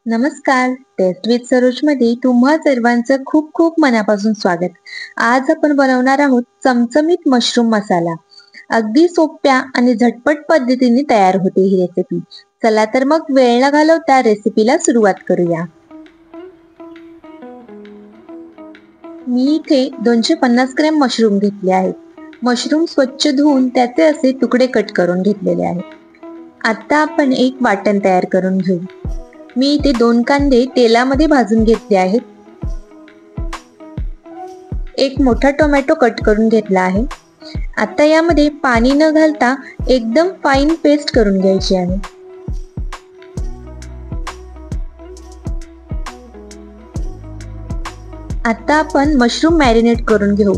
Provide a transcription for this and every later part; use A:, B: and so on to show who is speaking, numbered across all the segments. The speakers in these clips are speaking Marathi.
A: नमस्कार, टेस्ट विथ सरोज मध्ये तुम्हा सर्वांचं खूप खूप मनापासून स्वागत. आज आपण बनवणार आहोत चमचमीत मशरूम मसाला. अगदी सोप्या आणि झटपट पद्धतीने तयार होते ही रेसिपी. चला तर मग वेळ न घालवता रेसिपीला सुरुवात करूया. मी इथे 250 ग्रॅम मशरूम घेतले आहेत. मशरूम स्वच्छ धुवून त्याचे असे तुकडे कट करून घेतलेले आहेत. आता आपण एक वाटण तयार करून घेऊ. मी इथे 2 कांदे तेलामध्ये भाजून घेतले आहेत. एक मोठा टोमॅटो कट करून घेतला आहे. आता यामध्ये पाणी न घालता एकदम फाईन पेस्ट करून घ्यायची आहे. आता आपण मशरूम मॅरिनेट करून घेऊ.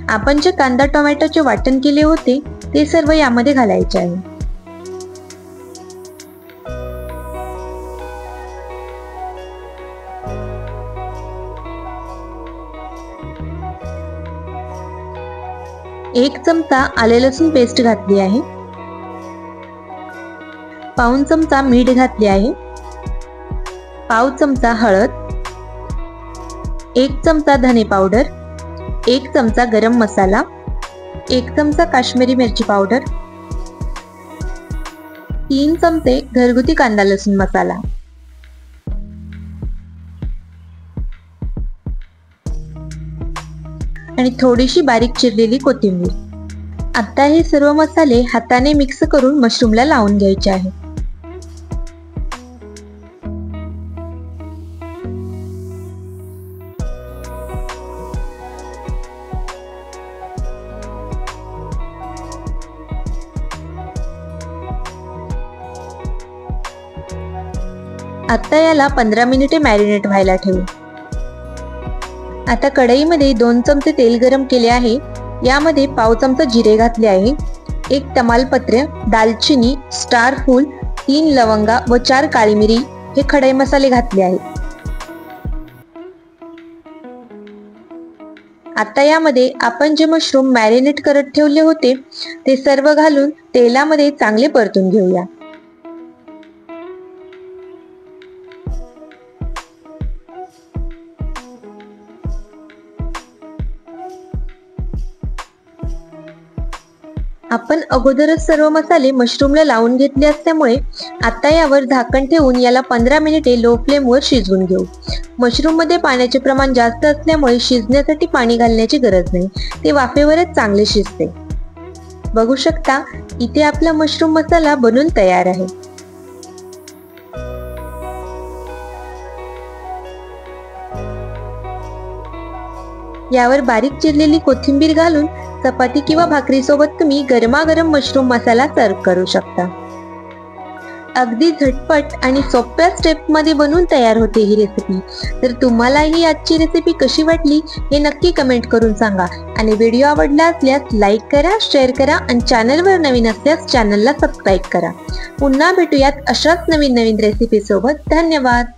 A: आपण जे कांदा टोमॅटोचे वाटण केले होते ते सर्व यामध्ये घालायचे आहे. एक चमचा आले लसूण पेस्ट घातली आहे. पाऊण चमचा मीठ घातले आहे. पाव चमचा हळद, 1 चमचा धने पावडर, 1 चमचा गरम मसाला, 1 चमचा काश्मीरी मिरची पावडर, 3 चमचे घरगुती कांदा लसूण मसाला. आणि थोडीशी बारीक चिरलेली कोथिंबीर. आता हे सर्व मसाले हाताने मिक्स करून मशरूमला लावून घ्यायचे आहे. आता याला 15 मिनिटे मॅरिनेट व्हायला ठेवू. आता कढईमध्ये 2 चमचे तेल गरम केले आहे. यामध्ये पाव चमचा जिरे घातले आहे. 1 तमालपत्र, दालचिनी, स्टार फूल, 3 लवंगा व 4 काळी मिरी हे खडे मसाले घातले आहेत. आता यामध्ये आपण जे मशरूम मॅरिनेट करत ठेवले होते ते सर्व घालून तेलामध्ये चांगले परतून घेऊया. आपण अगोदरच सर्व मसाले मशरूमला लावून घेतले असल्यामुळे आता यावर झाकण ठेवून याला 15 मिनिटे लो फ्लेमवर शिजवून घेऊ. मशरूम मध्ये पाण्याचे प्रमाण जास्त असल्यामुळे शिजण्यासाठी पाणी घालण्याची गरज नाही, ते वाफेवरच चांगले शिजते. बघू शकता इथे आपला मशरूम मसाला बनून तयार आहे. यावर बारीक चिरलेली कोथिंबीर घालून चपाती किंवा भाकरी सोबत तुम्ही गरमागरम मशरूम मसाला सर्व करू शकता. अगदी झटपट आणि सोप्या स्टेप मध्ये बनवून तयार होते ही रेसिपी. तर तुम्हाला ही आजची रेसिपी कशी वाटली हे नक्की कमेंट करून सांगा. आणि व्हिडिओ आवडला असल्यास लाईक करा, शेअर करा आणि चॅनलवर नवीन असल्यास चॅनलला सबस्क्राईब करा. पुन्हा भेटूयात अशाच नवीन रेसिपी सोबत. धन्यवाद.